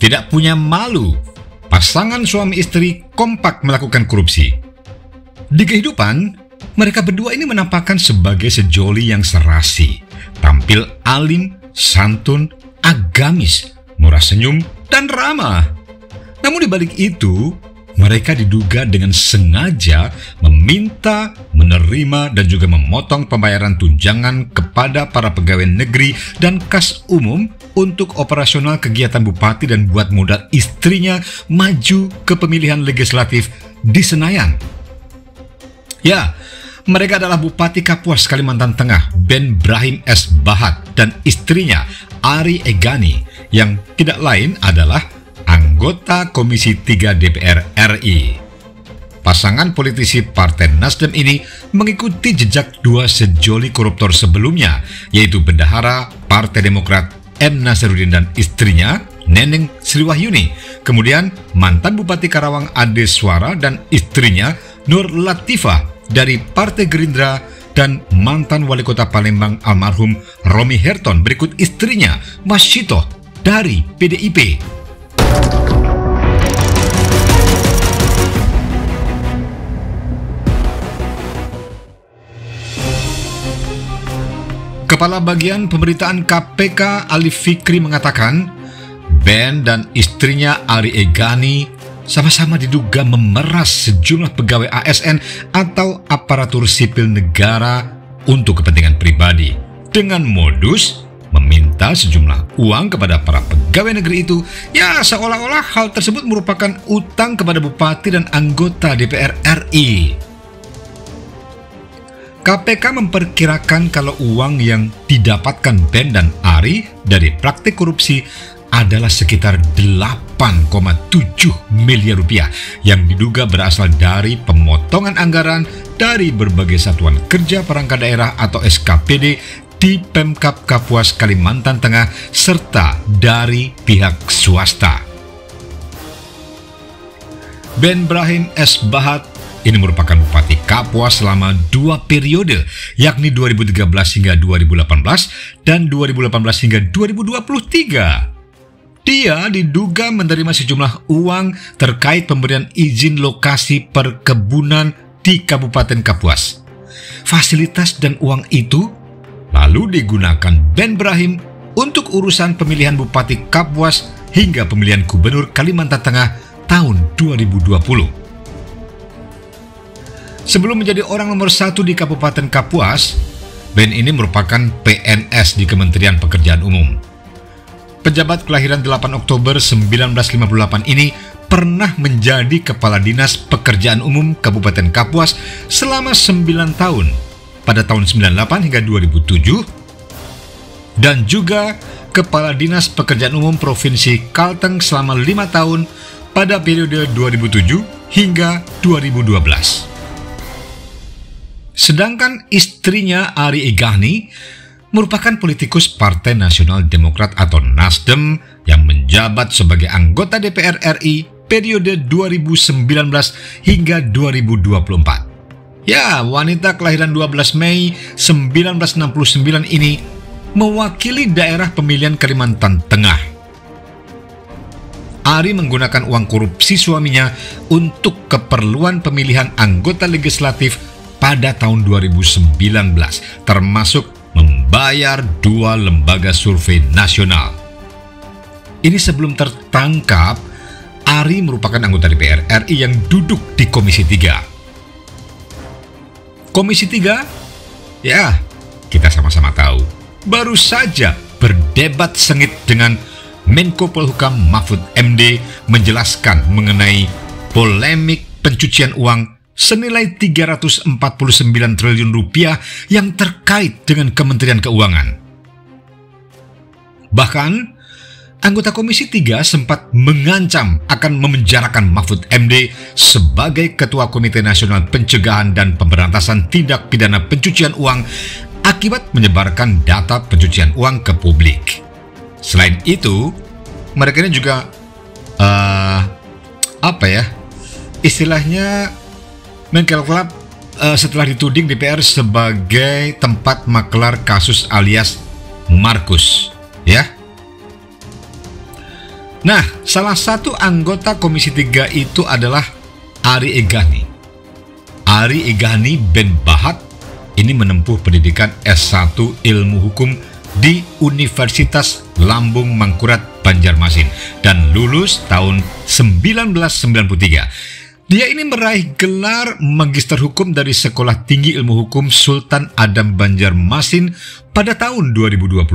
tidak punya malu. Pasangan suami istri kompak melakukan korupsi. Di kehidupan, mereka berdua ini menampakkan sebagai sejoli yang serasi, tampil alim, santun, agamis, murah senyum, dan ramah. Namun di balik itu, mereka diduga dengan sengaja meminta, menerima, dan juga memotong pembayaran tunjangan kepada para pegawai negeri dan kas umum untuk operasional kegiatan bupati dan buat modal istrinya maju ke pemilihan legislatif di Senayan. Ya, mereka adalah Bupati Kapuas, Kalimantan Tengah, Ben Brahim S. Bahat, dan istrinya Ari Egani, yang tidak lain adalah anggota Komisi 3 DPR RI. Pasangan politisi Partai Nasdem ini mengikuti jejak dua sejoli koruptor sebelumnya, yaitu Bendahara Partai Demokrat M. Nasruddin dan istrinya Neneng Sriwahyuni, kemudian mantan Bupati Karawang Ade Suara dan istrinya Nur Latifah dari Partai Gerindra, dan mantan Wali Kota Palembang almarhum Romi Herton berikut istrinya Mas Syitoh dari PDIP. Kepala Bagian Pemberitaan KPK Ali Fikri mengatakan, Ben dan istrinya Ari Egani sama-sama diduga memeras sejumlah pegawai ASN atau aparatur sipil negara untuk kepentingan pribadi dengan modus meminta sejumlah uang kepada para pegawai negeri itu, ya seolah-olah hal tersebut merupakan utang kepada bupati dan anggota DPR RI. KPK memperkirakan kalau uang yang didapatkan Ben dan Ari dari praktik korupsi adalah sekitar 8,7 miliar rupiah yang diduga berasal dari pemotongan anggaran dari berbagai satuan kerja perangkat daerah atau SKPD di Pemkab Kapuas, Kalimantan Tengah, serta dari pihak swasta. Ben Brahim S. Bahat ini merupakan Bupati Kapuas selama 2 periode, yakni 2013 hingga 2018 dan 2018 hingga 2023. Dia diduga menerima sejumlah uang terkait pemberian izin lokasi perkebunan di Kabupaten Kapuas. Fasilitas dan uang itu lalu digunakan Ben Brahim untuk urusan pemilihan Bupati Kapuas hingga pemilihan Gubernur Kalimantan Tengah tahun 2020. Sebelum menjadi orang nomor 1 di Kabupaten Kapuas, Ben ini merupakan PNS di Kementerian Pekerjaan Umum. Pejabat kelahiran 8 Oktober 1958 ini pernah menjadi Kepala Dinas Pekerjaan Umum Kabupaten Kapuas selama 9 tahun pada tahun 98 hingga 2007, dan juga Kepala Dinas Pekerjaan Umum Provinsi Kalteng selama 5 tahun pada periode 2007 hingga 2012. Sedangkan istrinya Ari Egani merupakan politikus Partai Nasional Demokrat atau Nasdem yang menjabat sebagai anggota DPR RI periode 2019 hingga 2024. Ya, wanita kelahiran 12 Mei 1969 ini mewakili daerah pemilihan Kalimantan Tengah. Ari menggunakan uang korupsi suaminya untuk keperluan pemilihan anggota legislatif pada tahun 2019, termasuk membayar 2 lembaga survei nasional. Ini sebelum tertangkap, Ari merupakan anggota DPR RI yang duduk di Komisi 3. Komisi 3, ya kita sama-sama tahu, baru saja berdebat sengit dengan Menko Polhukam Mahfud MD menjelaskan mengenai polemik pencucian uang senilai 349 triliun rupiah yang terkait dengan Kementerian Keuangan. Bahkan, anggota Komisi 3 sempat mengancam akan memenjarakan Mahfud MD sebagai Ketua Komite Nasional Pencegahan dan Pemberantasan Tindak Pidana Pencucian Uang akibat menyebarkan data pencucian uang ke publik. Selain itu, mereka ini juga istilahnya mengkelap setelah dituding DPR sebagai tempat maklar kasus alias Markus, ya. Nah, salah satu anggota Komisi 3 itu adalah Ari Egani. Ari Egani bin Bahat ini menempuh pendidikan S1 Ilmu Hukum di Universitas Lambung Mangkurat Banjarmasin dan lulus tahun 1993. Dia ini meraih gelar Magister Hukum dari Sekolah Tinggi Ilmu Hukum Sultan Adam Banjarmasin pada tahun 2021.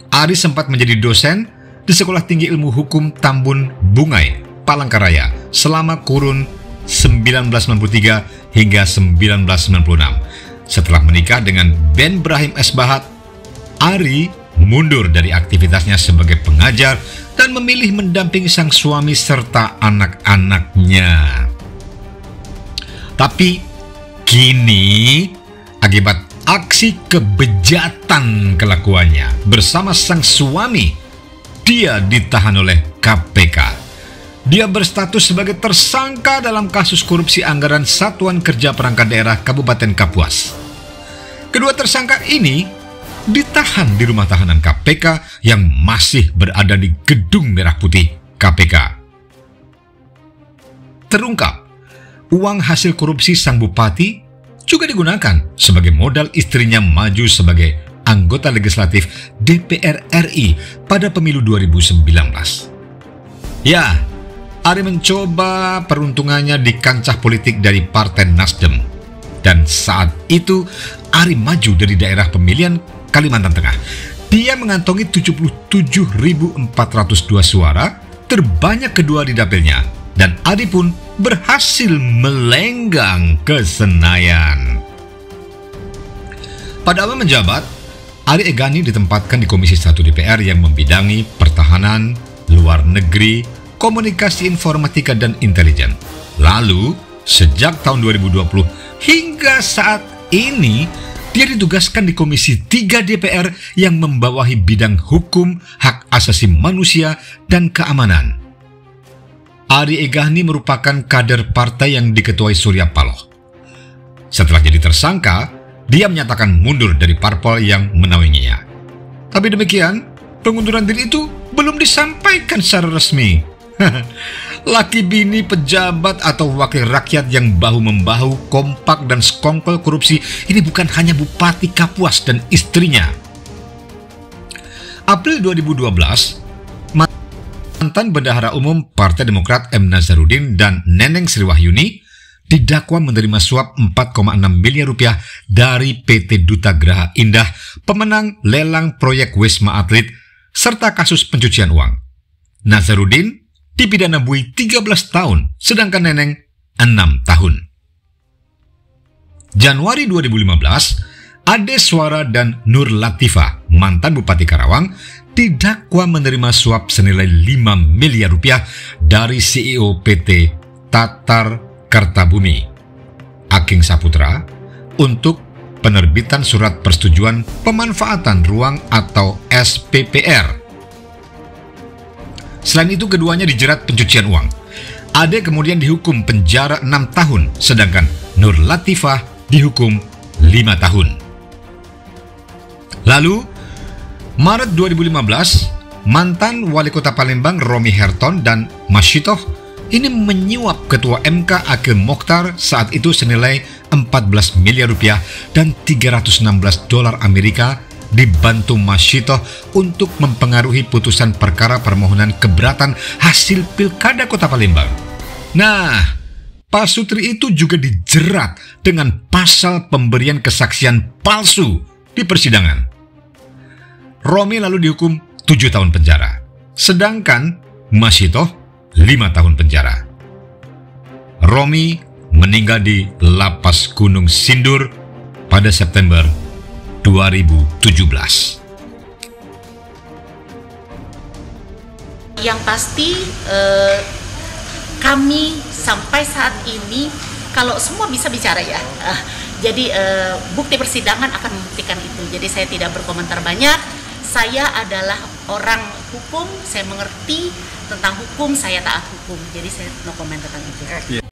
Ari sempat menjadi dosen di Sekolah Tinggi Ilmu Hukum Tambun Bungai, Palangkaraya selama kurun 1993 hingga 1996. Setelah menikah dengan Ben Brahim S. Bahat, Ari mundur dari aktivitasnya sebagai pengajar dan memilih mendampingi sang suami serta anak-anaknya. Tapi kini akibat aksi kebejatan kelakuannya bersama sang suami, dia ditahan oleh KPK. Dia berstatus sebagai tersangka dalam kasus korupsi anggaran Satuan Kerja Perangkat Daerah Kabupaten Kapuas. Kedua tersangka ini ditahan di rumah tahanan KPK yang masih berada di Gedung Merah Putih KPK. Terungkap, uang hasil korupsi sang bupati juga digunakan sebagai modal istrinya maju sebagai anggota legislatif DPR RI pada pemilu 2019. Ya, Ari mencoba peruntungannya di kancah politik dari Partai Nasdem. Dan saat itu, Ari maju dari daerah pemilihan Kalimantan Tengah. Dia mengantongi 77.402 suara, terbanyak kedua di dapilnya. Dan Ari pun berhasil melenggang ke Senayan. Pada awal menjabat, Ari Egani ditempatkan di Komisi 1 DPR yang membidangi pertahanan, luar negeri, komunikasi informatika dan intelijen. Lalu, sejak tahun 2020 hingga saat ini, dia ditugaskan di Komisi 3 DPR yang membawahi bidang hukum, hak asasi manusia, dan keamanan. Ari Egani merupakan kader partai yang diketuai Surya Paloh. Setelah jadi tersangka, dia menyatakan mundur dari parpol yang menaunginya. Tapi demikian, pengunduran diri itu belum disampaikan secara resmi. Laki bini pejabat atau wakil rakyat yang bahu-membahu, kompak dan sekongkol korupsi ini bukan hanya Bupati Kapuas dan istrinya. April 2012, mantan Bendahara Umum Partai Demokrat M. Nazarudin dan Neneng Sri Wahyuni didakwa menerima suap 4,6 miliar rupiah dari PT Duta Graha Indah, pemenang lelang proyek Wisma Atlet, serta kasus pencucian uang. Nazarudin dipidana bui 13 tahun, sedangkan Neneng 6 tahun. Januari 2015, Ade Swara dan Nur Latifah, mantan Bupati Karawang, didakwa menerima suap senilai 5 miliar rupiah dari CEO PT Tatar Kertabumi, Aking Saputra, untuk penerbitan surat persetujuan pemanfaatan ruang atau SPPR. Selain itu, keduanya dijerat pencucian uang. Ade kemudian dihukum penjara 6 tahun, sedangkan Nur Latifah dihukum 5 tahun. Lalu, Maret 2015, mantan Wali Kota Palembang Romi Herton dan Masyitoh ini menyuap Ketua MK Akil Mokhtar saat itu senilai 14 miliar rupiah dan 316 dolar Amerika, dibantu Masyitoh untuk mempengaruhi putusan perkara permohonan keberatan hasil Pilkada Kota Palembang. Nah, Pak Sutri itu juga dijerat dengan pasal pemberian kesaksian palsu di persidangan. Romi lalu dihukum 7 tahun penjara, sedangkan Masyitoh 5 tahun penjara. Romi meninggal di Lapas Gunung Sindur pada September 2017. Yang pasti kami sampai saat ini, kalau semua bisa bicara ya, jadi bukti persidangan akan membuktikan itu. Jadi saya tidak berkomentar banyak. Saya adalah orang hukum, saya mengerti tentang hukum, saya taat hukum. Jadi saya no comment tentang itu.